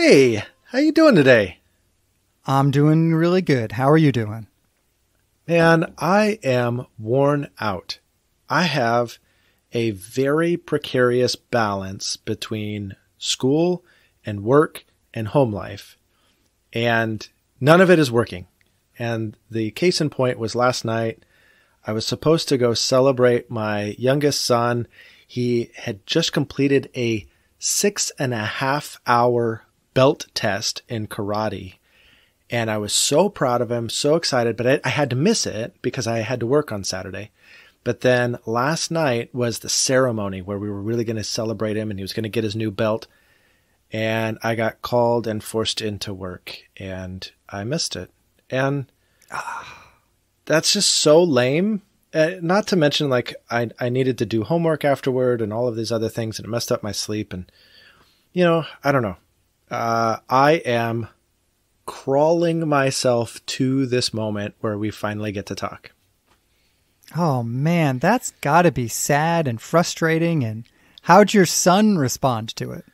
Hey, how you doing today? I'm doing really good. How are you doing? Man, I am worn out. I have a very precarious balance between school and work and home life, and none of it is working. And the case in point was last night. I was supposed to go celebrate my youngest son. He had just completed a 6.5-hour belt test in karate. And I was so proud of him, so excited, but I had to miss it because I had to work on Saturday. But then last night was the ceremony where we were really going to celebrate him and he was going to get his new belt. And I got called and forced into work and I missed it. And that's just so lame. Not to mention, like, I needed to do homework afterward and all of these other things, and it messed up my sleep. And, I don't know. I am crawling myself to this moment where we finally get to talk. Oh, man, that's got to be sad and frustrating. And how'd your son respond to it?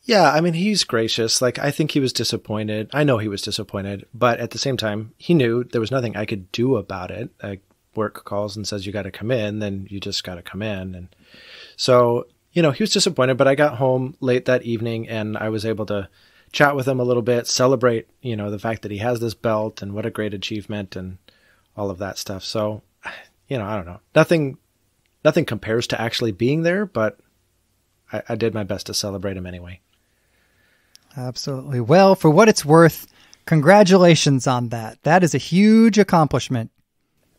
Yeah, I mean, he's gracious. Like, I think he was disappointed. I know he was disappointed, but at the same time, he knew there was nothing I could do about it. Like, work calls and says, you got to come in, then you just got to come in. And so, he was disappointed, but I got home late that evening and I was able to chat with him a little bit, celebrate, the fact that he has this belt and what a great achievement and all of that stuff. So, I don't know. Nothing compares to actually being there, but I did my best to celebrate him anyway. Absolutely. Well, for what it's worth, congratulations on that. That is a huge accomplishment.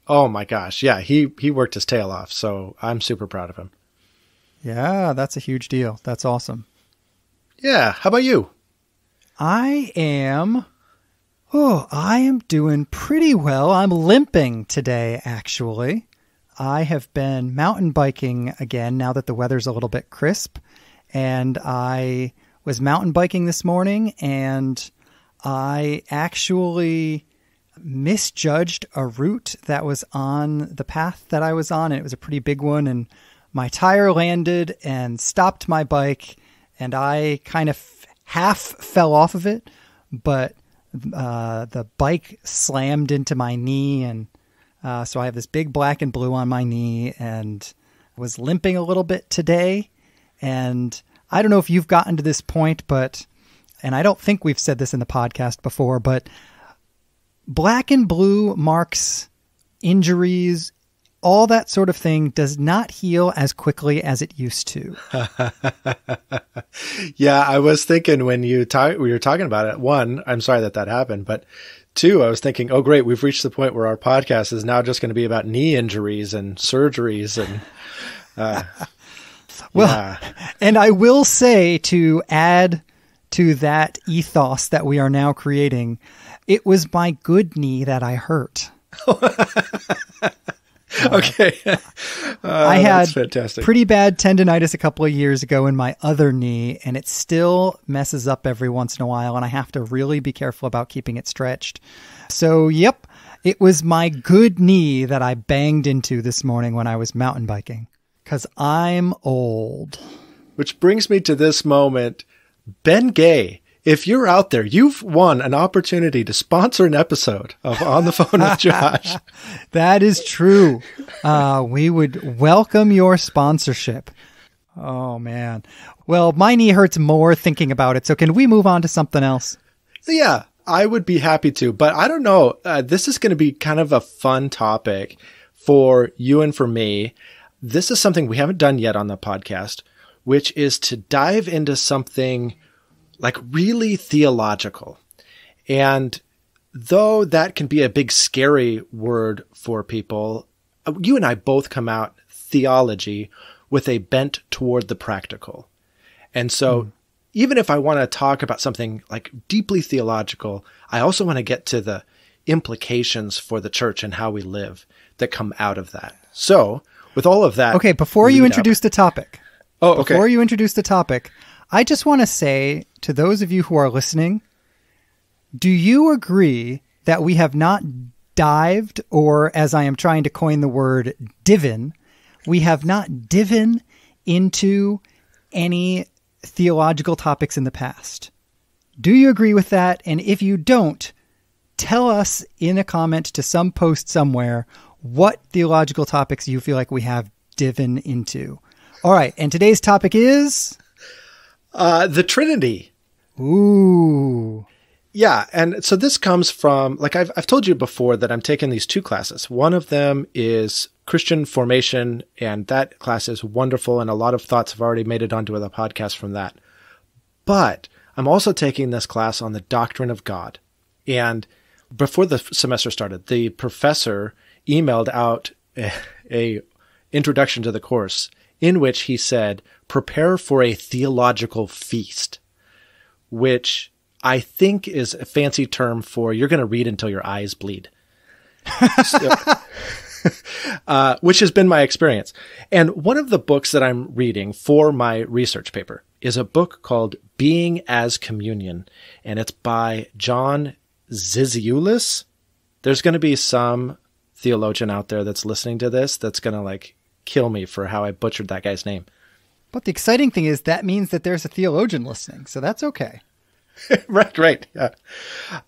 Oh my gosh. Yeah, he worked his tail off, so I'm super proud of him. Yeah, that's a huge deal. That's awesome. Yeah. How about you? I am doing pretty well. I'm limping today, actually. I have been mountain biking again now that the weather's a little bit crisp. And I was mountain biking this morning and I actually misjudged a route that was on the path that I was on. And it was a pretty big one. And my tire landed and stopped my bike. And I kind of half fell off of it, but the bike slammed into my knee. And so I have this big black and blue on my knee and was limping a little bit today. And I don't know if you've gotten to this point, and I don't think we've said this in the podcast before, but black and blue marks, injuries, all that sort of thing does not heal as quickly as it used to. Yeah, I was thinking when we were talking about it, one, I'm sorry that happened, but two, I was thinking, oh great, we've reached the point where our podcast is now just going to be about knee injuries and surgeries and well, yeah. And I will say, to add to that ethos that we are now creating, it was my good knee that I hurt. Okay. I had fantastic. Pretty bad tendonitis a couple of years ago in my other knee, and it still messes up every once in a while, and I have to really be careful about keeping it stretched. So, yep, it was my good knee that I banged into this morning when I was mountain biking, because I'm old. Which brings me to this moment. Ben Gay, if you're out there, you've won an opportunity to sponsor an episode of On the Phone with Josh. That is true. We would welcome your sponsorship. Oh, man. Well, my knee hurts more thinking about it. So can we move on to something else? Yeah, I would be happy to. But I don't know. This is going to be kind of a fun topic for you and for me. This is something we haven't done yet on the podcast, which is to dive into something like really theological. And though that can be a big scary word for people, you and I both come out theology with a bent toward the practical. And so even if I want to talk about something like deeply theological, I also want to get to the implications for the church and how we live that come out of that. So with all of that. Okay, before you introduce the topic. Oh, okay. Before you introduce the topic, I just want to say to those of you who are listening, do you agree that we have not dived, or as I am trying to coin the word, divin, we have not divin into any theological topics in the past? Do you agree with that? And if you don't, tell us in a comment to some post somewhere what theological topics you feel like we have divin into. All right. And today's topic is? The Trinity. Ooh. Yeah. And so this comes from, like I've told you before that I'm taking these two classes. One of them is Christian formation, and that class is wonderful. And a lot of thoughts have already made it onto the podcast from that. But I'm also taking this class on the doctrine of God. And before the semester started, the professor emailed out a introduction to the course in which he said, prepare for a theological feast, which I think is a fancy term for you're going to read until your eyes bleed, which has been my experience. And one of the books that I'm reading for my research paper is a book called Being as Communion, and it's by John Zizioulas. There's going to be some theologian out there that's listening to this that's going to kill me for how I butchered that guy's name. But the exciting thing is that means that there's a theologian listening, so that's okay. Right. Yeah.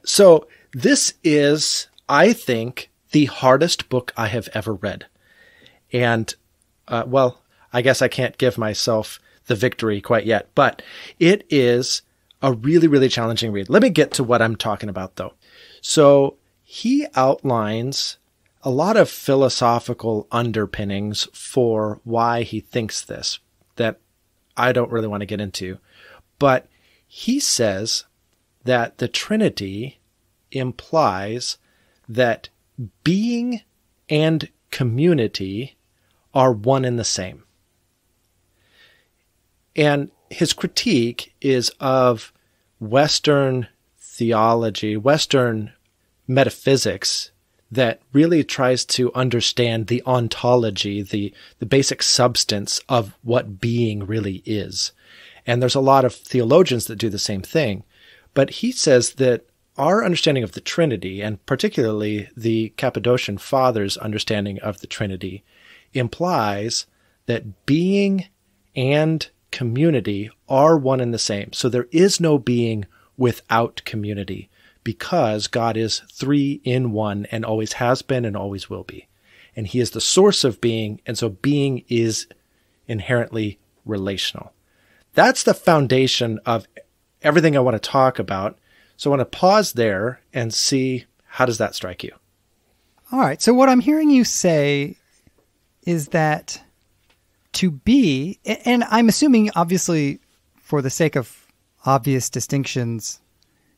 So this is, I think, the hardest book I have ever read. And, I guess I can't give myself the victory quite yet, but it is a really, really challenging read. Let me get to what I'm talking about, though. So he outlines a lot of philosophical underpinnings for why he thinks this that I don't really want to get into. But he says that the Trinity implies that being and community are one and the same. And his critique is of Western theology, Western metaphysics that really tries to understand the ontology, the basic substance of what being really is. And there's a lot of theologians that do the same thing. But he says that our understanding of the Trinity, and particularly the Cappadocian Fathers' understanding of the Trinity, implies that being and community are one and the same. So there is no being without community, because God is three in one and always has been and always will be. And he is the source of being, and so being is inherently relational. That's the foundation of everything I want to talk about. So I want to pause there and see, how does that strike you? All right. So what I'm hearing you say is that to be, and I'm assuming obviously for the sake of obvious distinctions,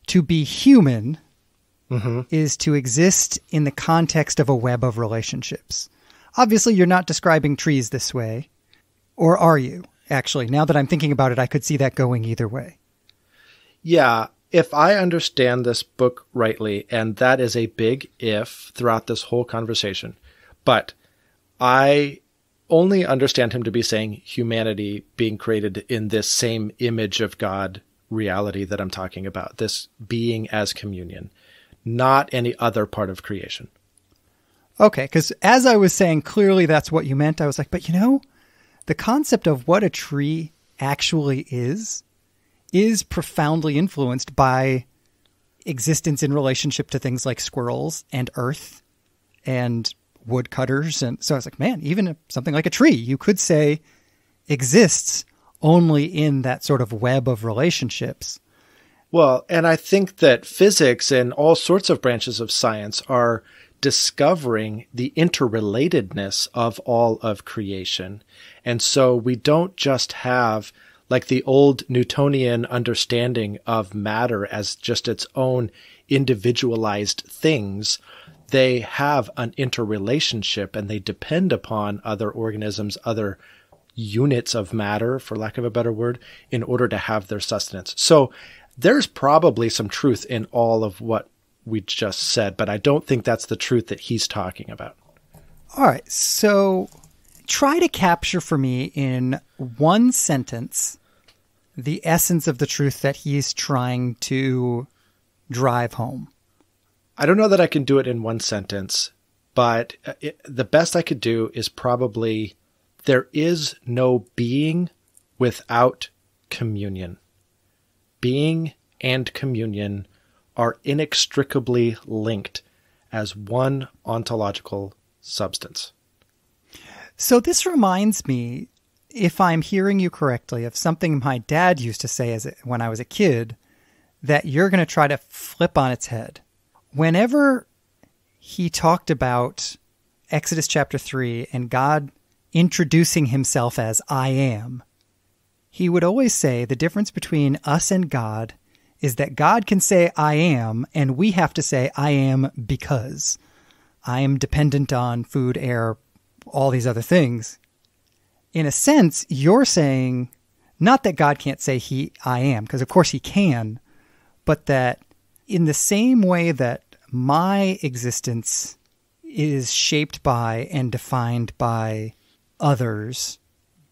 to be human is to exist in the context of a web of relationships. Obviously, you're not describing trees this way, or are you? Actually, now that I'm thinking about it, I could see that going either way. Yeah, if I understand this book rightly, and that is a big if throughout this whole conversation, but I only understand him to be saying humanity being created in this same image of God reality that I'm talking about, this being as communion, not any other part of creation. Okay, because as I was saying, clearly that's what you meant. I was like, but the concept of what a tree actually is profoundly influenced by existence in relationship to things like squirrels and earth and woodcutters. And so I was like, man, even something like a tree, you could say exists only in that sort of web of relationships. Well, and I think that physics and all sorts of branches of science are discovering the interrelatedness of all of creation. And so we don't just have like the old Newtonian understanding of matter as just its own individualized things. They have an interrelationship and they depend upon other organisms, other units of matter, for lack of a better word, in order to have their sustenance. So there's probably some truth in all of what we just said, but I don't think that's the truth that he's talking about. All right. So try to capture for me in one sentence the essence of the truth that he's trying to drive home. I don't know that I can do it in one sentence, but the best I could do is probably there is no being without communion. Being and communion are inextricably linked as one ontological substance. So this reminds me, if I'm hearing you correctly, of something my dad used to say when I was a kid, that you're going to try to flip on its head. Whenever he talked about Exodus chapter 3 and God introducing himself as I am, he would always say the difference between us and God is that God can say I am, and we have to say I am because I am dependent on food, air, all these other things. In a sense, you're saying not that God can't say I am, because of course he can, but that in the same way that my existence is shaped by and defined by others,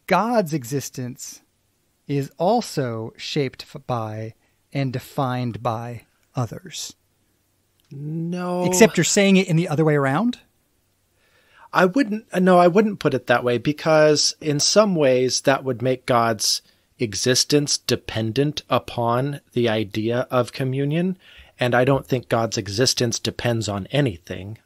God's existence is also shaped by and defined by others. No. Except you're saying it in the other way around? I wouldn't put it that way, because in some ways that would make God's existence dependent upon the idea of communion. And I don't think God's existence depends on anything.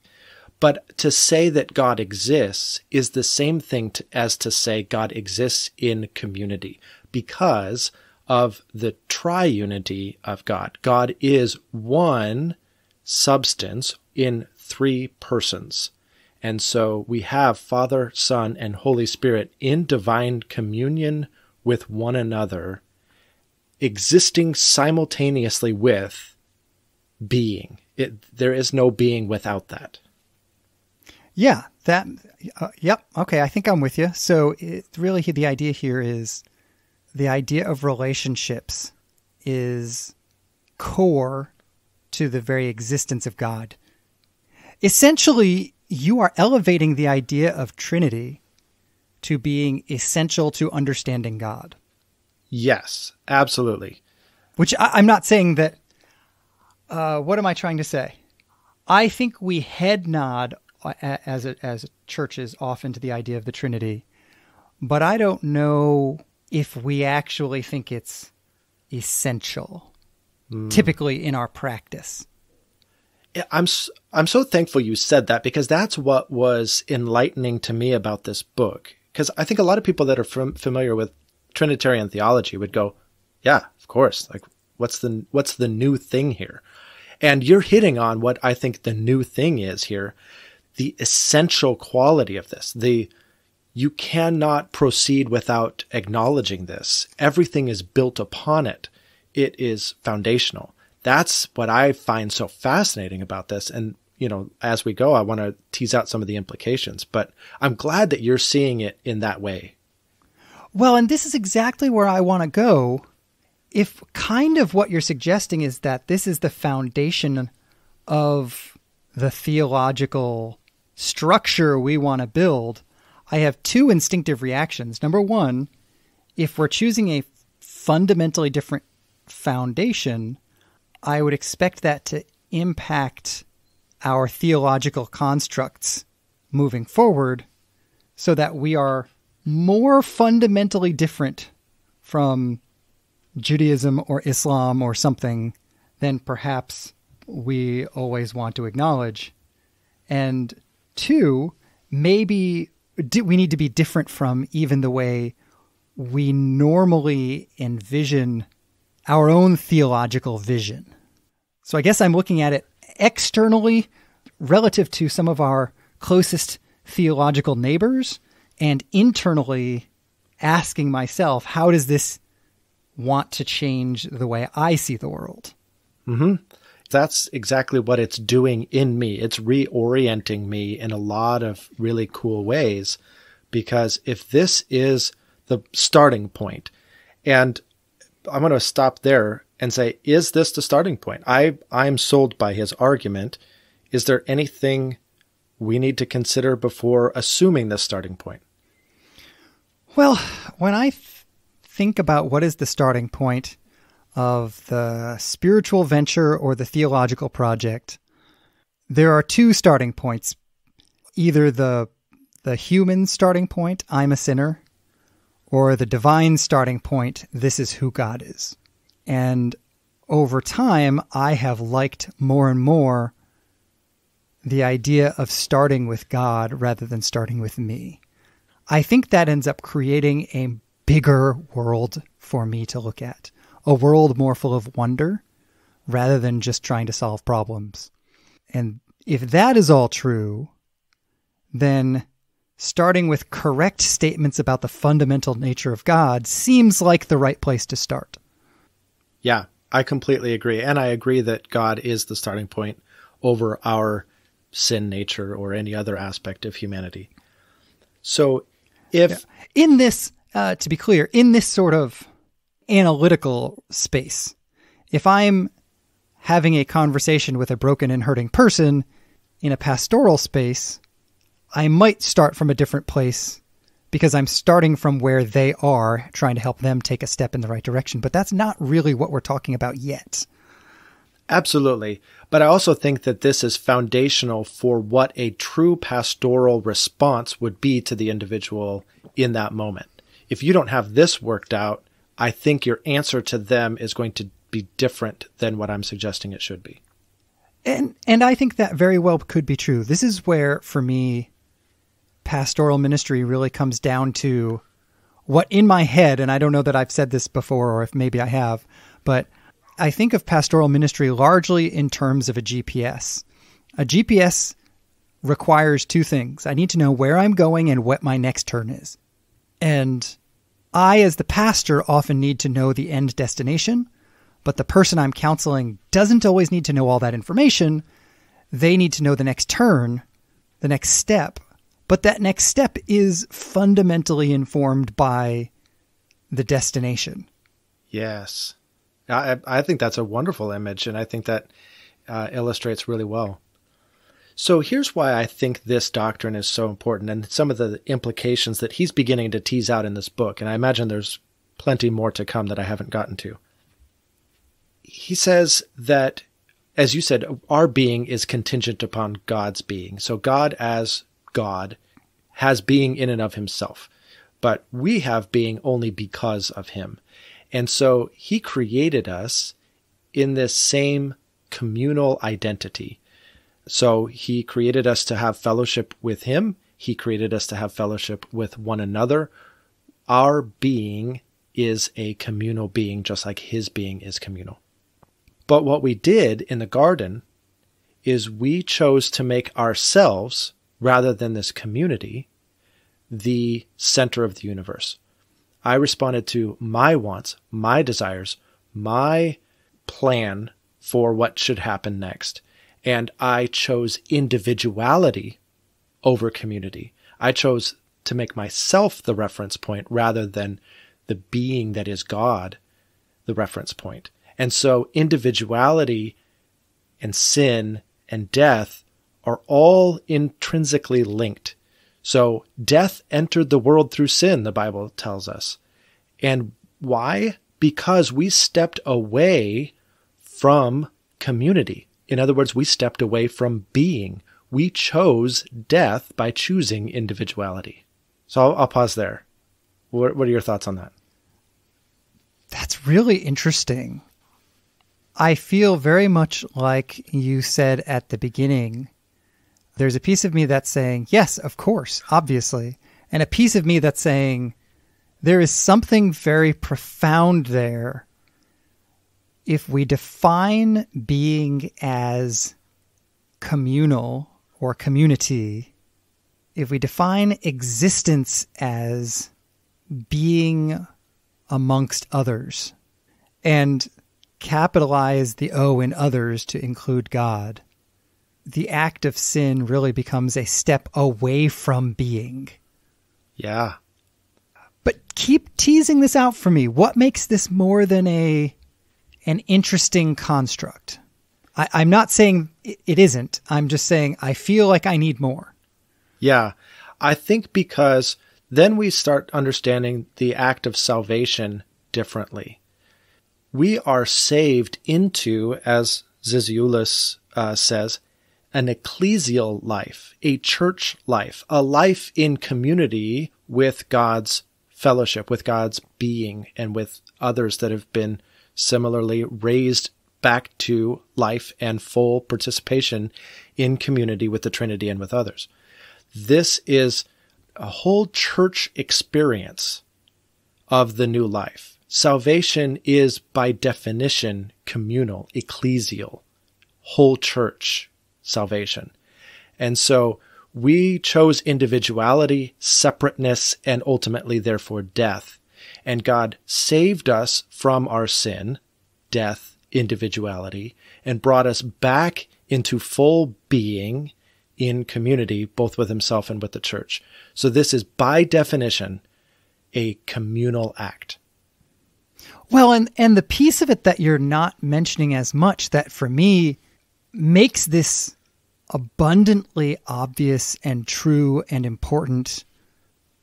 But to say that God exists is the same thing as to say God exists in community, because of the triunity of God. God is one substance in three persons. And so we have Father, Son, and Holy Spirit in divine communion with one another, existing simultaneously with being. There is no being without that. Yeah, yep. Okay, I think I'm with you. So really the idea here is the idea of relationships is core to the very existence of God. Essentially, you are elevating the idea of Trinity to being essential to understanding God. Yes, absolutely. Which I'm not saying that, what am I trying to say? I think we head nod as churches often to the idea of the Trinity, but I don't know if we actually think it's essential, typically in our practice. I'm so thankful you said that, because that's what was enlightening to me about this book. Because I think a lot of people that are familiar with Trinitarian theology would go, yeah, of course. Like, what's the new thing here? And you're hitting on what I think the new thing is here. The essential quality of this. You cannot proceed without acknowledging this. Everything is built upon it. It is foundational. That's what I find so fascinating about this. And, as we go, I want to tease out some of the implications, but I'm glad that you're seeing it in that way. Well, and this is exactly where I want to go. If kind of what you're suggesting is that this is the foundation of the theological structure we want to build, I have two instinctive reactions. Number one, if we're choosing a fundamentally different foundation, I would expect that to impact our theological constructs moving forward so that we are more fundamentally different from Judaism or Islam or something than perhaps we always want to acknowledge. And two, maybe we need to be different from even the way we normally envision our own theological vision. So I guess I'm looking at it externally relative to some of our closest theological neighbors, and internally asking myself, how does this want to change the way I see the world? Mm-hmm. That's exactly what it's doing in me. It's reorienting me in a lot of really cool ways, because if this is the starting point, and I'm going to stop there and say, is this the starting point? I'm sold by his argument. Is there anything we need to consider before assuming this starting point? Well, when I think about what is the starting point of the spiritual venture or the theological project, there are two starting points. Either the human starting point, I'm a sinner, or the divine starting point, this is who God is. And over time, I have liked more and more the idea of starting with God rather than starting with me. I think that ends up creating a bigger world for me to look at, a world more full of wonder rather than just trying to solve problems. And if that is all true, then starting with correct statements about the fundamental nature of God seems like the right place to start. Yeah, I completely agree. And I agree that God is the starting point over our sin nature or any other aspect of humanity. So if... In this, to be clear, in this sort of analytical space, if I'm having a conversation with a broken and hurting person in a pastoral space, I might start from a different place because I'm starting from where they are, trying to help them take a step in the right direction. But that's not really what we're talking about yet. Absolutely. But I also think that this is foundational for what a true pastoral response would be to the individual in that moment. If you don't have this worked out, I think your answer to them is going to be different than what I'm suggesting it should be. And I think that very well could be true. This is where, for me, pastoral ministry really comes down to what in my head, and I don't know that I've said this before or if maybe I have, but I think of pastoral ministry largely in terms of a GPS. A GPS requires two things. I need to know where I'm going and what my next turn is. And I, as the pastor, often need to know the end destination, but the person I'm counseling doesn't always need to know all that information. They need to know the next turn, the next step. But that next step is fundamentally informed by the destination. Yes. I think that's a wonderful image, and I think that illustrates really well. So here's why I think this doctrine is so important, and some of the implications that he's beginning to tease out in this book, and I imagine there's plenty more to come that I haven't gotten to. He says that, as you said, our being is contingent upon God's being. So God as God has being in and of himself, but we have being only because of him. And so he created us in this same communal identity. So he created us to have fellowship with him. He created us to have fellowship with one another. Our being is a communal being, just like his being is communal. But what we did in the garden is we chose to make ourselves, rather than this community, the center of the universe. I responded to my wants, my desires, my plan for what should happen next. And I chose individuality over community. I chose to make myself the reference point rather than the being that is God, the reference point. And so individuality and sin and death are all intrinsically linked. So death entered the world through sin, the Bible tells us. And why? Because we stepped away from community. In other words, we stepped away from being. We chose death by choosing individuality. So I'll pause there. What are your thoughts on that? That's really interesting. I feel very much like you said at the beginning. There's a piece of me that's saying, yes, of course, obviously. And a piece of me that's saying, there is something very profound there. If we define being as communal or community, if we define existence as being amongst others and capitalize the O in others to include God, the act of sin really becomes a step away from being. Yeah. But keep teasing this out for me. What makes this more than an interesting construct? I'm not saying it isn't. I'm just saying I feel like I need more. Yeah. I think because then we start understanding the act of salvation differently. We are saved into, as Zizioulas says, an ecclesial life, a church life, a life in community with God's fellowship, with God's being, and with others that have been similarly raised back to life and full participation in community with the Trinity and with others. This is a whole church experience of the new life. Salvation is by definition communal, ecclesial, whole church salvation. And so we chose individuality, separateness, and ultimately, therefore, death. And God saved us from our sin, death, individuality, and brought us back into full being in community, both with himself and with the church. So this is, by definition, a communal act. Well, and the piece of it that you're not mentioning as much that for me makes this abundantly obvious and true and important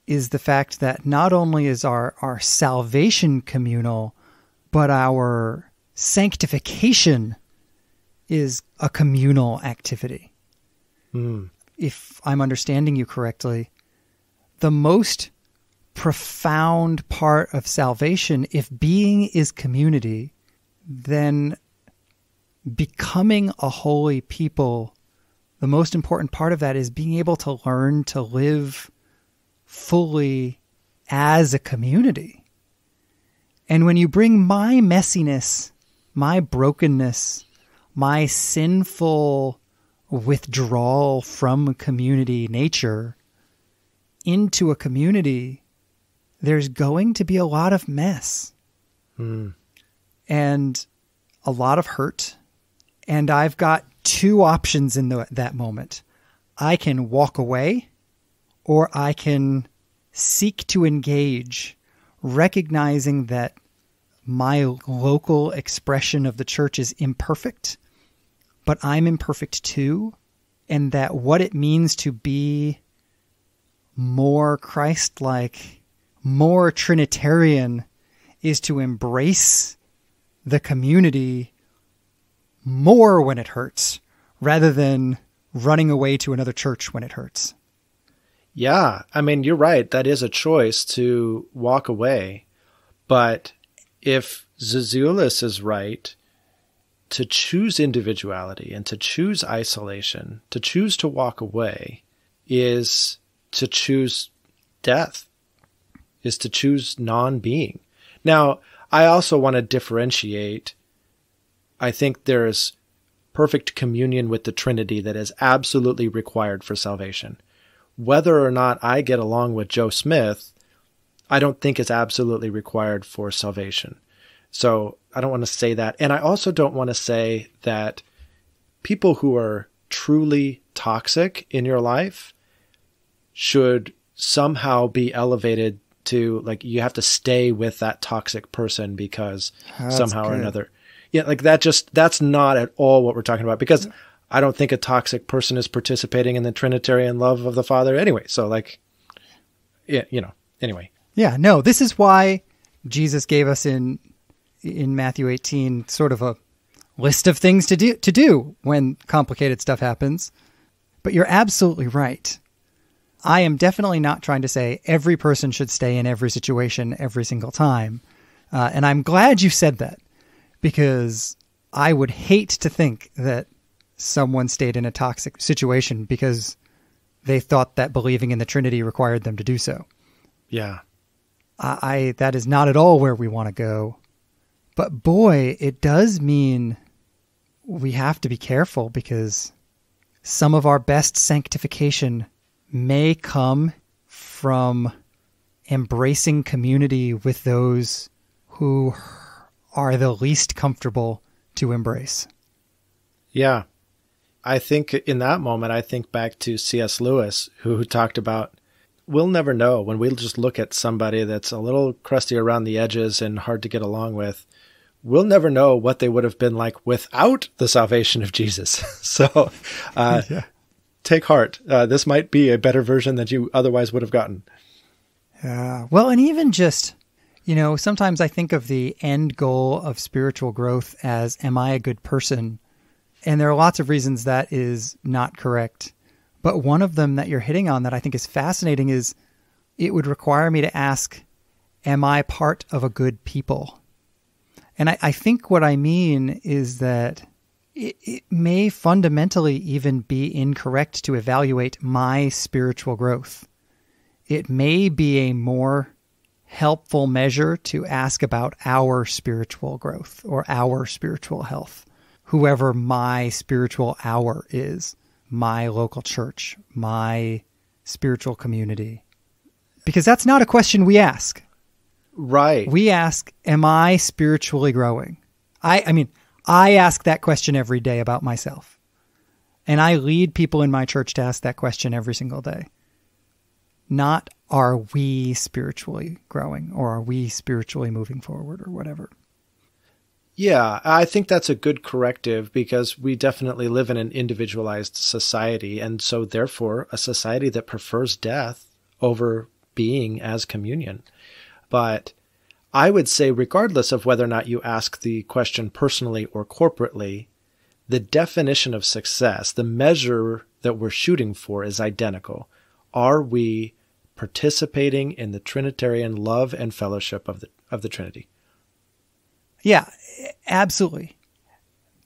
is the fact that not only is our salvation communal, but our sanctification is a communal activity. If I'm understanding you correctly, the most profound part of salvation, if being is community, then becoming a holy people, the most important part of that is being able to learn to live fully as a community. And when you bring my messiness, my brokenness, my sinful withdrawal from community nature into a community, there's going to be a lot of mess and a lot of hurt. And I've got two options in that moment. I can walk away or I can seek to engage, recognizing that my local expression of the church is imperfect, but I'm imperfect too. And that what it means to be more Christ-like, more Trinitarian, is to embrace the community more when it hurts, rather than running away to another church when it hurts. Yeah, I mean, you're right. That is a choice to walk away. But if Zazulus is right, to choose individuality and to choose isolation, to choose to walk away, is to choose death, is to choose non-being. Now, I also want to differentiate. I think there's perfect communion with the Trinity that is absolutely required for salvation. Whether or not I get along with Joe Smith, I don't think is absolutely required for salvation. So I don't want to say that. And I also don't want to say that people who are truly toxic in your life should somehow be elevated to, like, you have to stay with that toxic person because somehow or another. Yeah, like that's not at all what we're talking about, because I don't think a toxic person is participating in the Trinitarian love of the Father anyway. So, like, yeah, anyway. Yeah, no, this is why Jesus gave us in Matthew 18 sort of a list of things to do when complicated stuff happens. But you're absolutely right. I am definitely not trying to say every person should stay in every situation every single time. And I'm glad you said that, because I would hate to think that someone stayed in a toxic situation because they thought that believing in the Trinity required them to do so. Yeah. That is not at all where we want to go. But boy, it does mean we have to be careful, because some of our best sanctification may come from embracing community with those who are the least comfortable to embrace. Yeah. I think in that moment, I think back to C.S. Lewis, who talked about, we'll never know when we just look at somebody that's a little crusty around the edges and hard to get along with. We'll never know what they would have been like without the salvation of Jesus. So take heart. This might be a better version than you otherwise would have gotten. Yeah. Well, and even just, sometimes I think of the end goal of spiritual growth as, am I a good person? And there are lots of reasons that is not correct. But one of them that you're hitting on that I think is fascinating is, it would require me to ask, am I part of a good people? And I think what I mean is that it may fundamentally even be incorrect to evaluate my spiritual growth. It may be a more helpful measure to ask about our spiritual growth or our spiritual health, whoever my spiritual hour is, my local church, my spiritual community. Because that's not a question we ask. Right. We ask, am I spiritually growing? I ask that question every day about myself. And I lead people in my church to ask that question every single day. Not, are we spiritually growing, or are we spiritually moving forward, or whatever? Yeah, I think that's a good corrective, because we definitely live in an individualized society, and so therefore a society that prefers death over being as communion. But I would say, regardless of whether or not you ask the question personally or corporately, the definition of success, the measure that we're shooting for, is identical. Are we participating in the Trinitarian love and fellowship of the Trinity? Yeah, absolutely.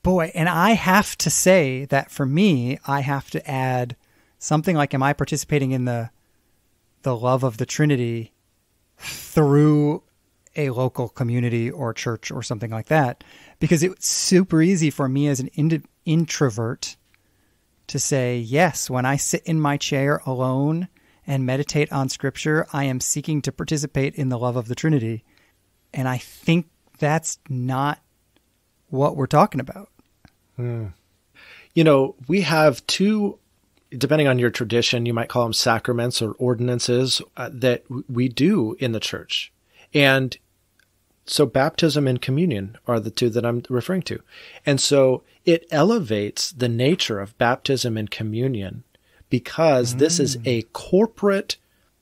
Boy, and I have to say that for me, I have to add something like, am I participating in the love of the Trinity through a local community or church or something like that? Because it's super easy for me as an introvert to say, yes, when I sit in my chair alone and meditate on Scripture, I am seeking to participate in the love of the Trinity. And I think that's not what we're talking about. We have two, depending on your tradition, you might call them sacraments or ordinances that we do in the church. And so baptism and communion are the two that I'm referring to. And so it elevates the nature of baptism and communion, because this is a corporate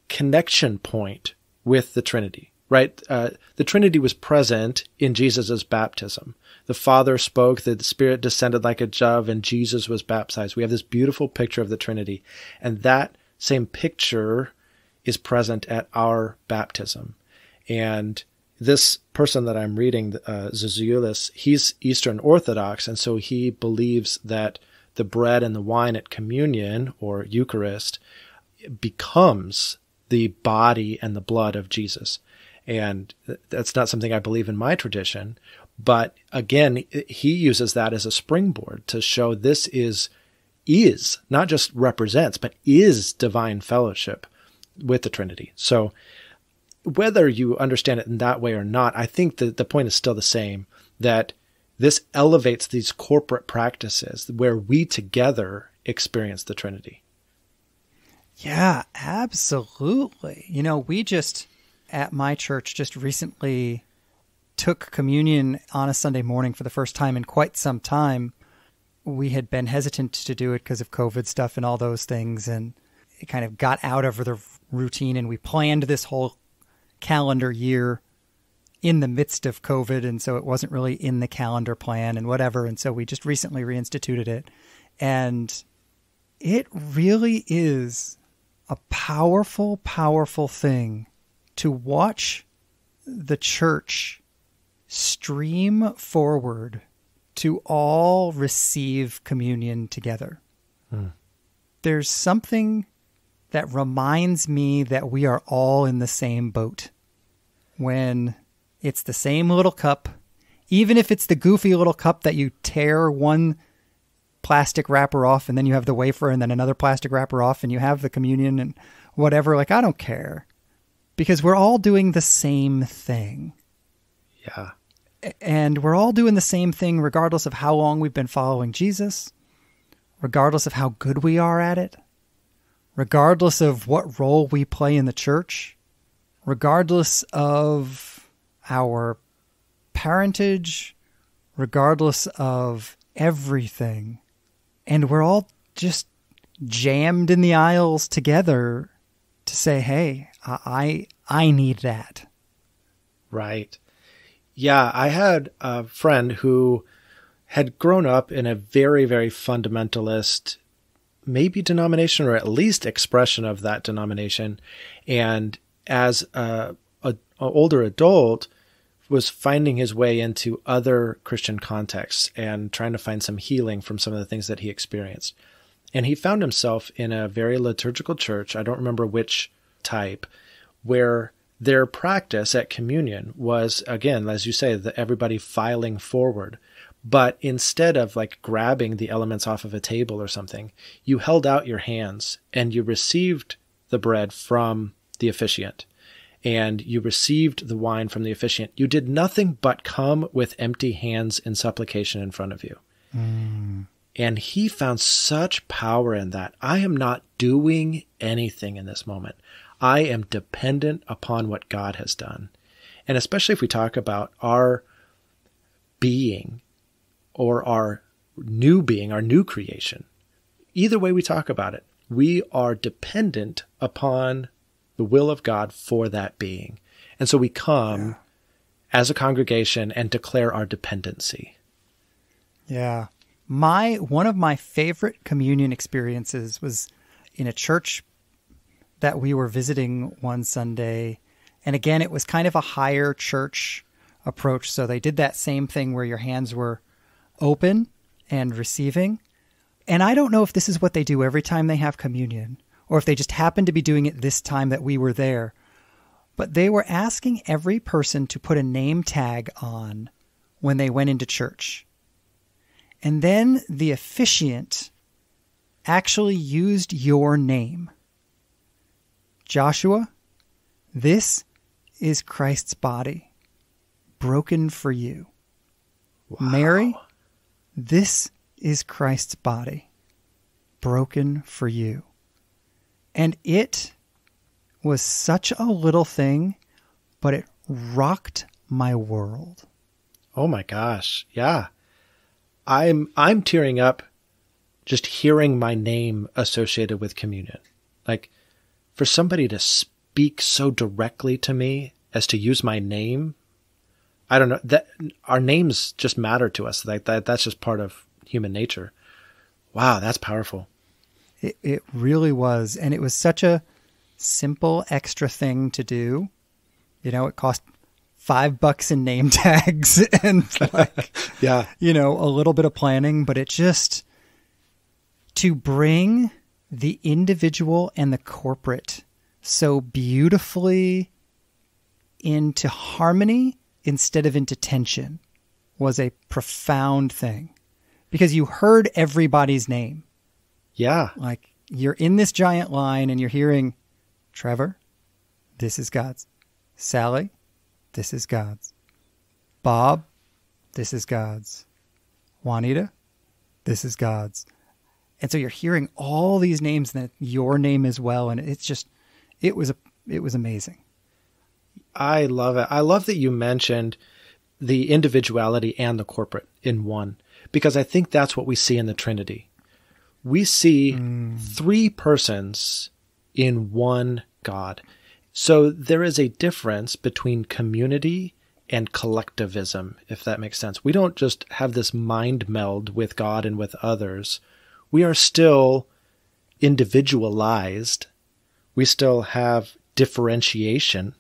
connection point with the Trinity, right? The Trinity was present in Jesus' baptism. The Father spoke, the Spirit descended like a dove, and Jesus was baptized. We have this beautiful picture of the Trinity. And that same picture is present at our baptism. And this person that I'm reading, Zizioulas, he's Eastern Orthodox, and so he believes that the bread and the wine at communion, or Eucharist, becomes the body and the blood of Jesus. And that's not something I believe in my tradition. But again, he uses that as a springboard to show this is not just represents, but is divine fellowship with the Trinity. So whether you understand it in that way or not, I think that the point is still the same, that this elevates these corporate practices where we together experience the Trinity. Yeah, absolutely. We just, at my church, just recently took communion on a Sunday morning for the first time in quite some time. We had been hesitant to do it because of COVID stuff and all those things, and it kind of got out of the routine, and we planned this whole calendar year in the midst of COVID, and so it wasn't really in the calendar plan and whatever, and so we just recently reinstituted it. And it really is a powerful, powerful thing to watch the church stream forward to all receive communion together. There's something that reminds me that we are all in the same boat when it's the same little cup, even if it's the goofy little cup that you tear one plastic wrapper off and then you have the wafer and then another plastic wrapper off and you have the communion and whatever. Like, I don't care, because we're all doing the same thing. Yeah. And we're all doing the same thing regardless of how long we've been following Jesus, regardless of how good we are at it, regardless of what role we play in the church, regardless of our parentage, regardless of everything. And we're all just jammed in the aisles together to say, hey, I need that. Right. Yeah, I had a friend who had grown up in a very, very fundamentalist, maybe denomination, or at least expression of that denomination. And as an older adult, was finding his way into other Christian contexts and trying to find some healing from some of the things that he experienced. And he found himself in a very liturgical church, I don't remember which type, where their practice at communion was, again, as you say, everybody filing forward. But instead of like grabbing the elements off of a table or something, you held out your hands and you received the bread from the officiant and you received the wine from the officiant. You did nothing but come with empty hands in supplication in front of you. Mm. And he found such power in that. I am not doing anything in this moment. I am dependent upon what God has done. And especially if we talk about our being or our new being, our new creation, either way we talk about it, we are dependent upon the will of God for that being. And so we come as a congregation and declare our dependency. Yeah. One of my favorite communion experiences was in a church that we were visiting one Sunday. And again, it was kind of a higher church approach. So they did that same thing where your hands were open and receiving. And I don't know if this is what they do every time they have communion, or if they just happened to be doing it this time that we were there. But they were asking every person to put a name tag on when they went into church. And then the officiant actually used your name. Joshua, this is Christ's body, broken for you. Wow. Mary, this is Christ's body, broken for you. And it was such a little thing, but it rocked my world. Oh my gosh. Yeah. I'm tearing up just hearing my name associated with communion. Like, for somebody to speak so directly to me as to use my name, I don't know, that our names just matter to us. Like that's just part of human nature. Wow, that's powerful. It really was. And it was such a simple extra thing to do. You know, it cost $5 in name tags and like, yeah, you know, a little bit of planning, but it just to bring the individual and the corporate so beautifully into harmony instead of into tension was a profound thing, because you heard everybody's name. Yeah. Like, you're in this giant line and you're hearing, Trevor, this is God's. Sally, this is God's. Bob, this is God's. Juanita, this is God's. And so you're hearing all these names and your name as well. And it's just, it was amazing. I love it. I love that you mentioned the individuality and the corporate in one, because I think that's what we see in the Trinity. We see three persons in one God. So there is a difference between community and collectivism, if that makes sense. We don't just have this mind meld with God and with others. We are still individualized. We still have differentiation,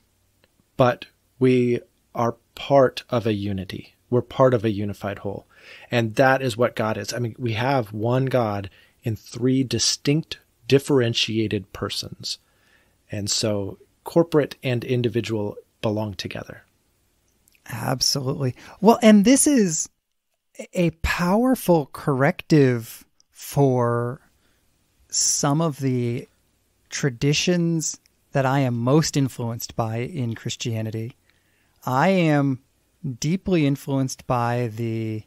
but we are part of a unity. We're part of a unified whole. And that is what God is. I mean, we have one God in three distinct, differentiated persons. And so corporate and individual belong together. Absolutely. Well, and this is a powerful corrective for some of the traditions that I am most influenced by in Christianity. I am deeply influenced by the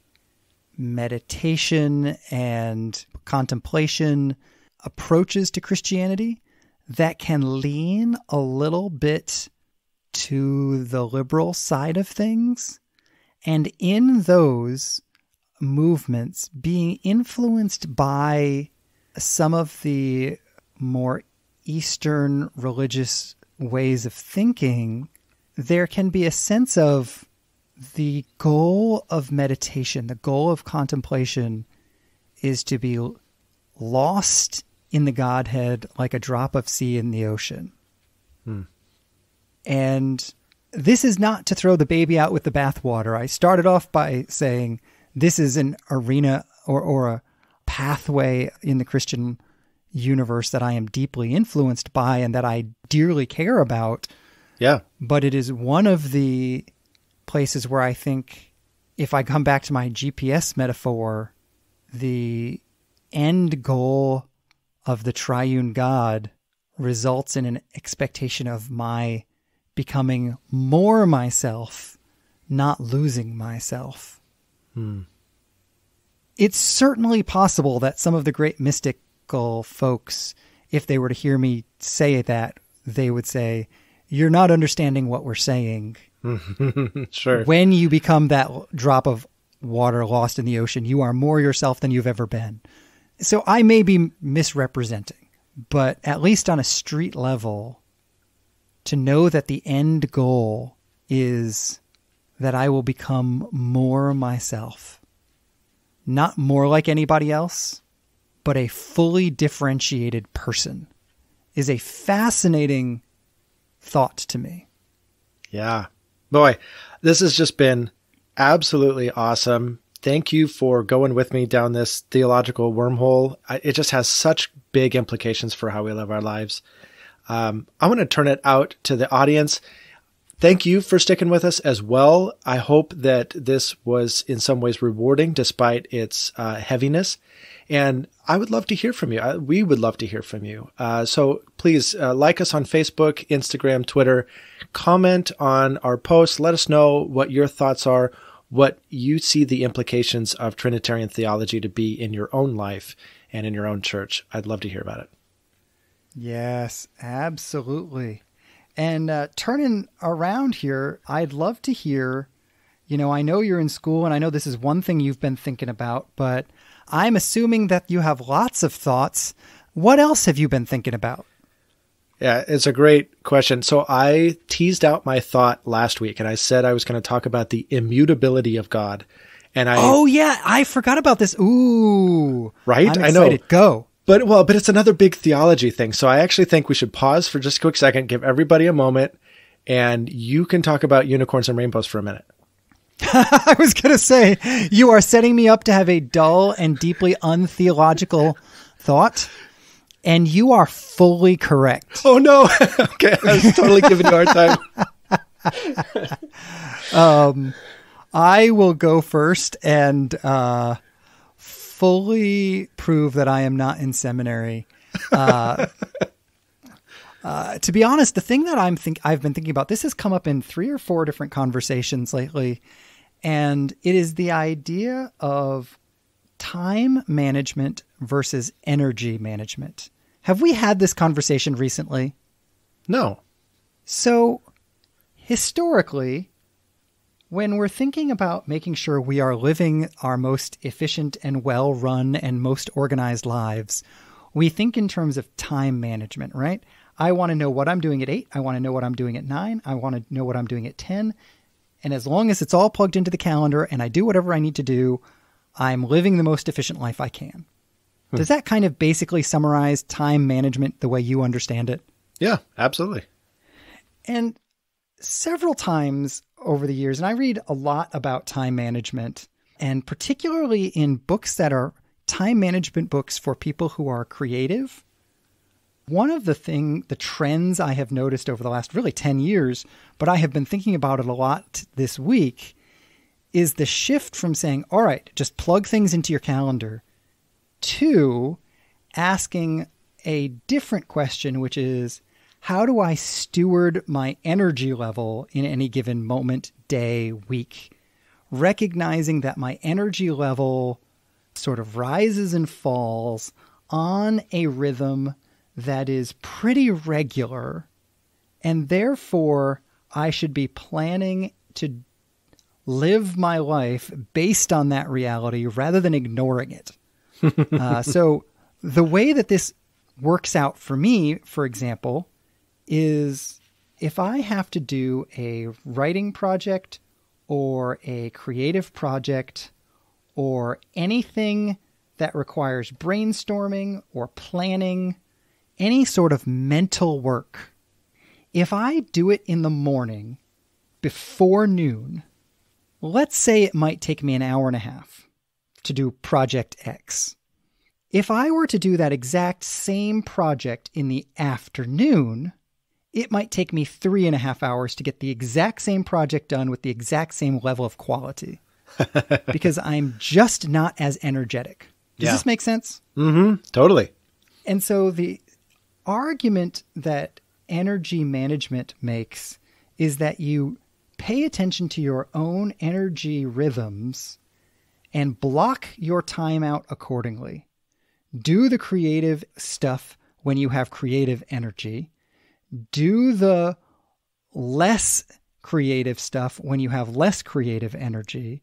meditation and contemplation approaches to Christianity that can lean a little bit to the liberal side of things. And in those movements, being influenced by some of the more Eastern religious ways of thinking, there can be a sense of the goal of meditation, the goal of contemplation is to be lost in the Godhead like a drop of sea in the ocean. And this is not to throw the baby out with the bathwater. I started off by saying this is an arena or a pathway in the Christian universe that I am deeply influenced by and that I dearly care about. Yeah. But it is one of the places where I think, if I come back to my GPS metaphor, the end goal of the triune God results in an expectation of my becoming more myself, not losing myself. It's certainly possible that some of the great mystical folks, if they were to hear me say that, they would say, you're not understanding what we're saying. Sure. When you become that drop of water lost in the ocean, you are more yourself than you've ever been. So I may be misrepresenting, but at least on a street level, to know that the end goal is that I will become more myself. Not more like anybody else, but a fully differentiated person, is a fascinating thought to me. Yeah. Boy, this has just been absolutely awesome. Thank you for going with me down this theological wormhole. It just has such big implications for how we live our lives. I want to turn it out to the audience. Thank you for sticking with us as well. I hope that this was in some ways rewarding despite its heaviness. And I would love to hear from you. We would love to hear from you. So please like us on Facebook, Instagram, Twitter. Comment on our posts. Let us know what your thoughts are, what you see the implications of Trinitarian theology to be in your own life and in your own church. I'd love to hear about it. Yes, absolutely. And turning around here, I'd love to hear, I know you're in school and I know this is one thing you've been thinking about, but I'm assuming that you have lots of thoughts. What else have you been thinking about? Yeah, it's a great question. So I teased out my thought last week and I said I was going to talk about the immutability of God. And Oh yeah, I forgot about this. Ooh. Right? I'm excited. I know. Go. But it's another big theology thing. So I actually think we should pause for just a quick second, give everybody a moment, and you can talk about unicorns and rainbows for a minute. I was going to say, you are setting me up to have a dull and deeply untheological thought, and you are fully correct. Oh, no. Okay, I was totally giving you a hard time. I will go first and fully prove that I am not in seminary. To be honest, the thing that I've been thinking about, this has come up in 3 or 4 different conversations lately, and it is the idea of time management versus energy management. Have we had this conversation recently? No. So, historically, when we're thinking about making sure we are living our most efficient and well-run and most organized lives, we think in terms of time management, right? I want to know what I'm doing at 8. I want to know what I'm doing at 9. I want to know what I'm doing at 10. And as long as it's all plugged into the calendar and I do whatever I need to do, I'm living the most efficient life I can. Does that kind of basically summarize time management the way you understand it? Yeah, absolutely. And several times over the years, and I read a lot about time management, and particularly in books that are time management books for people who are creative. One of the trends I have noticed over the last really 10 years, but I have been thinking about it a lot this week, is the shift from saying, all right, just plug things into your calendar, to asking a different question, which is, how do I steward my energy level in any given moment, day, week? Recognizing that my energy level sort of rises and falls on a rhythm that is pretty regular, and therefore I should be planning to live my life based on that reality rather than ignoring it. So the way that this works out for me, for example, is if I have to do a writing project or a creative project or anything that requires brainstorming or planning, any sort of mental work, if I do it in the morning before noon, let's say it might take me an hour and a half to do project X. If I were to do that exact same project in the afternoon, it might take me 3.5 hours to get the exact same project done with the exact same level of quality because I'm just not as energetic. Does this make sense? Mm-hmm. Totally. And so the argument that energy management makes is that you pay attention to your own energy rhythms and block your time out accordingly. Do the creative stuff when you have creative energy. Do the less creative stuff when you have less creative energy,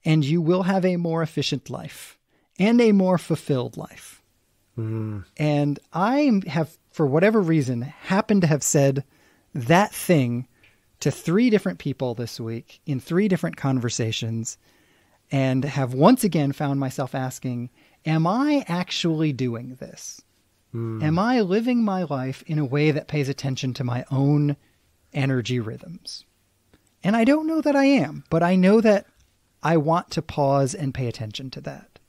and you will have a more efficient life and a more fulfilled life. Mm. And I have, for whatever reason, happened to have said that thing to 3 different people this week in 3 different conversations, and have once again found myself asking, am I actually doing this? Am I living my life in a way that pays attention to my own energy rhythms? And I don't know that I am, but I know that I want to pause and pay attention to that.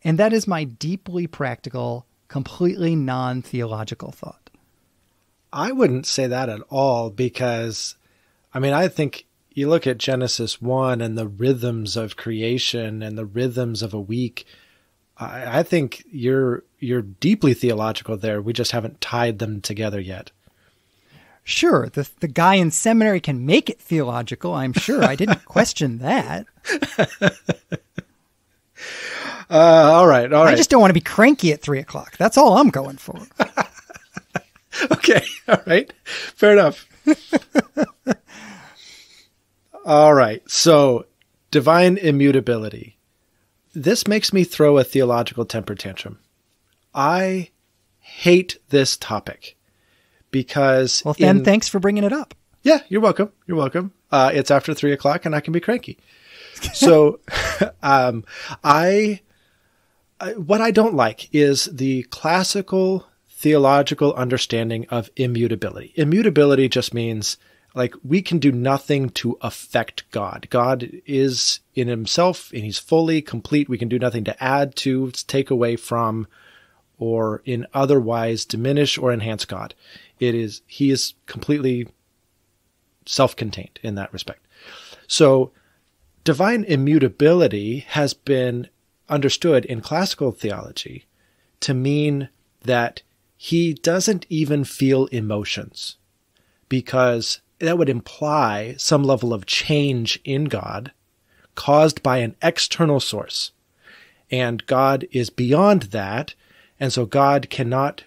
And that is my deeply practical, completely non-theological thought. I wouldn't say that at all because, I mean, I think you look at Genesis 1 and the rhythms of creation and the rhythms of a week. I think you're deeply theological there. We just haven't tied them together yet. Sure, the guy in seminary can make it theological, I'm sure. I didn't question that. All right. I just don't want to be cranky at 3 o'clock. That's all I'm going for. Okay, all right. Fair enough. All right, so divine immutability. This makes me throw a theological temper tantrum. I hate this topic because... Well, then thanks for bringing it up. Yeah, you're welcome. You're welcome. It's after 3 o'clock and I can be cranky. So what I don't like is the classical theological understanding of immutability. Immutability just means like we can do nothing to affect God. God is in himself and he's fully complete. We can do nothing to add to, take away from, or in otherwise diminish or enhance God. He is completely self-contained in that respect. So divine immutability has been understood in classical theology to mean that he doesn't even feel emotions, because that would imply some level of change in God caused by an external source. And God is beyond that. And so God cannot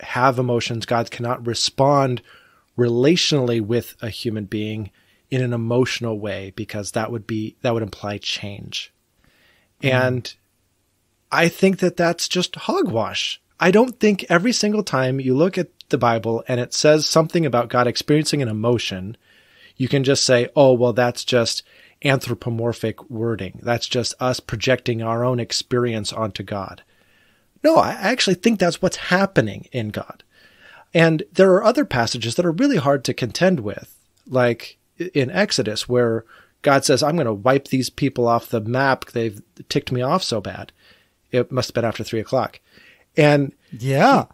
have emotions. God cannot respond relationally with a human being in an emotional way, because that would imply change. And I think that that's just hogwash. I don't think every single time you look at the Bible and it says something about God experiencing an emotion, you can just say, oh, well, that's just anthropomorphic wording. That's just us projecting our own experience onto God. No, I actually think that's what's happening in God. And there are other passages that are really hard to contend with, like in Exodus, where God says, I'm going to wipe these people off the map. They've ticked me off so bad. It must have been after 3 o'clock. And yeah.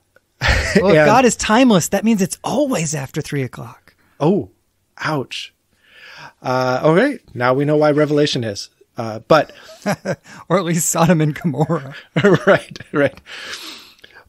Well, if God is timeless, that means it's always after 3 o'clock. Oh, ouch. Okay, now we know why Revelation is. But or at least Sodom and Gomorrah. Right.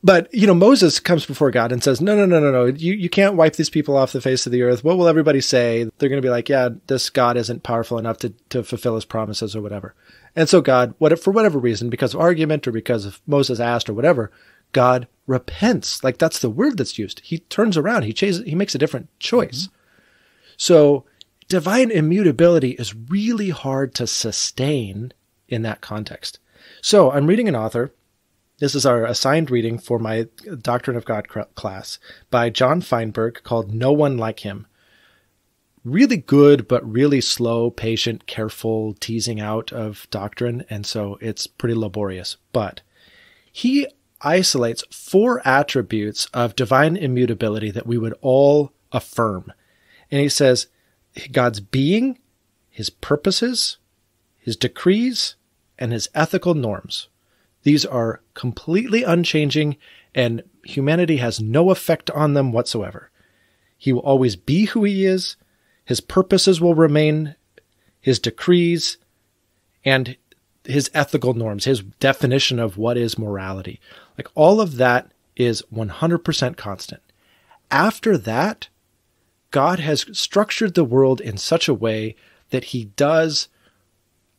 But, Moses comes before God and says, no. You can't wipe these people off the face of the earth. What will everybody say? They're going to be like, yeah, this God isn't powerful enough to fulfill his promises or whatever. And so God, for whatever reason, because of argument or because of Moses asked or whatever, God repents. Like that's the word that's used. He turns around. He makes a different choice. Mm-hmm. So divine immutability is really hard to sustain in that context. So I'm reading an author. This is our assigned reading for my Doctrine of God class by John Feinberg, called No One Like Him. Really good, but really slow, patient, careful teasing out of doctrine. And so it's pretty laborious. But he isolates 4 attributes of divine immutability that we would all affirm. And he says, God's being, his purposes, his decrees, and his ethical norms. These are completely unchanging, and humanity has no effect on them whatsoever. He will always be who he is. His purposes will remain, his decrees, and his ethical norms, his definition of what is morality. Like, all of that is 100% constant. After that, God has structured the world in such a way that he does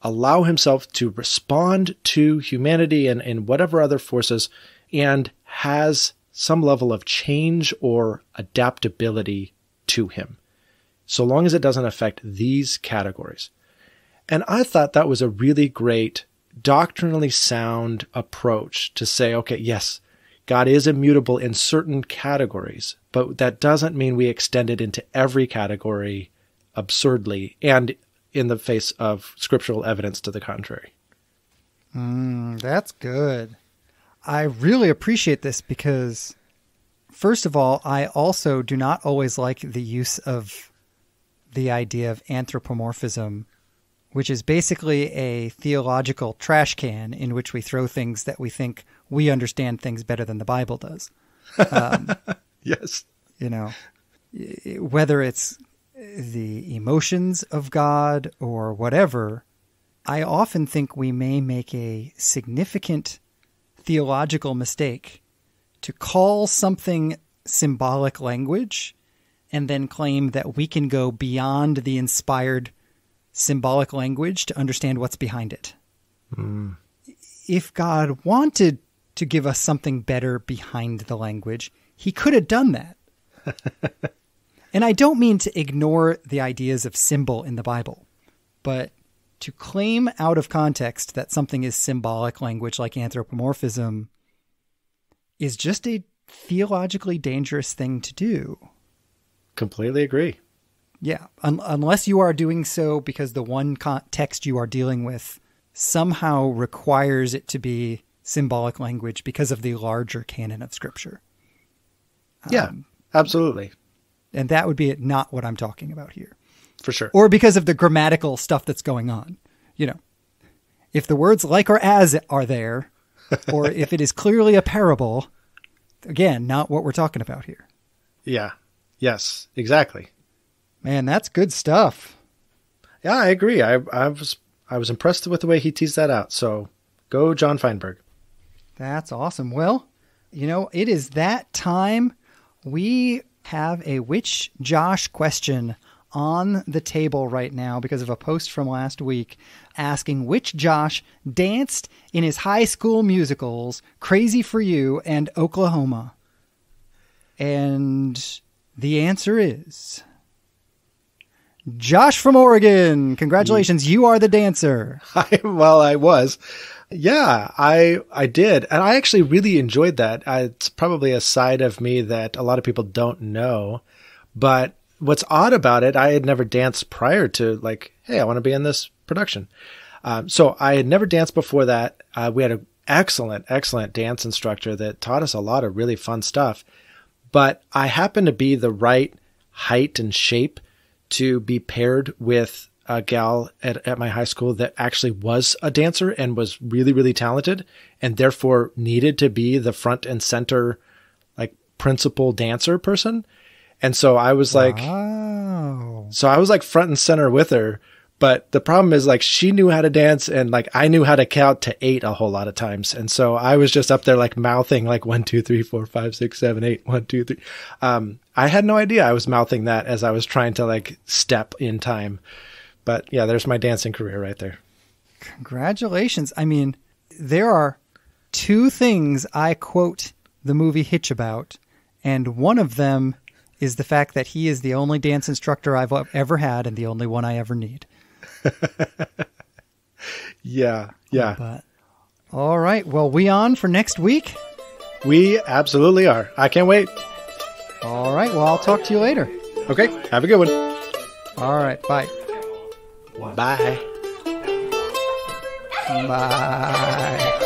allow himself to respond to humanity and whatever other forces, and has some level of change or adaptability to him, so long as it doesn't affect these categories. And I thought that was a really great, doctrinally sound approach to say, okay, yes, God is immutable in certain categories, but that doesn't mean we extend it into every category absurdly and in the face of scriptural evidence to the contrary. That's good. I really appreciate this because, first of all, I also do not always like the use of the idea of anthropomorphism, which is basically a theological trash can in which we throw things that we think we understand things better than the Bible does. Yes. You know, whether it's the emotions of God or whatever, I often think we may make a significant theological mistake to call something symbolic language and then claim that we can go beyond the inspired symbolic language to understand what's behind it. If God wanted to give us something better behind the language, he could have done that. And I don't mean to ignore the ideas of symbol in the Bible, but to claim out of context that something is symbolic language like anthropomorphism is just a theologically dangerous thing to do. Completely agree. Yeah, unless you are doing so because the one text you are dealing with somehow requires it to be symbolic language because of the larger canon of Scripture. Yeah, absolutely. And that would be not what I'm talking about here. For sure. Or because of the grammatical stuff that's going on. You know, if the words like or as are there, or if it is clearly a parable, again, not what we're talking about here. Yeah. Yes, exactly. Man, that's good stuff. Yeah, I agree. I was impressed with the way he teased that out. So go John Feinberg. That's awesome. Well, you know, it is that time. We have a Which Josh question on the table right now because of a post from last week asking which Josh danced in his high school musicals, Crazy for You and Oklahoma. And the answer is Josh from Oregon. Congratulations. You are the dancer. Well, I was. Yeah, I did. And I actually really enjoyed that. It's probably a side of me that a lot of people don't know. But what's odd about it, I had never danced prior to like, hey, I want to be in this production. So I had never danced before that. We had an excellent dance instructor that taught us a lot of really fun stuff. But I happened to be the right height and shape to be paired with a gal at my high school that actually was a dancer and was really, really talented and therefore needed to be the front and center, like principal dancer person. And so I was like, wow. So I was like front and center with her. But the problem is like she knew how to dance and like I knew how to count to 8 a whole lot of times. And so I was just up there like mouthing like 1, 2, 3, 4, 5, 6, 7, 8, 1, 2, 3. I had no idea I was mouthing that as I was trying to like step in time. But yeah, there's my dancing career right there. Congratulations. I mean, there are 2 things I quote the movie Hitch about, and one of them is the fact that he is the only dance instructor I've ever had and the only one I ever need. Yeah. But all right. Well, we on for next week? We absolutely are. I can't wait. All right. Well, I'll talk to you later. Okay. Have a good one. All right. Bye. Bye. Bye.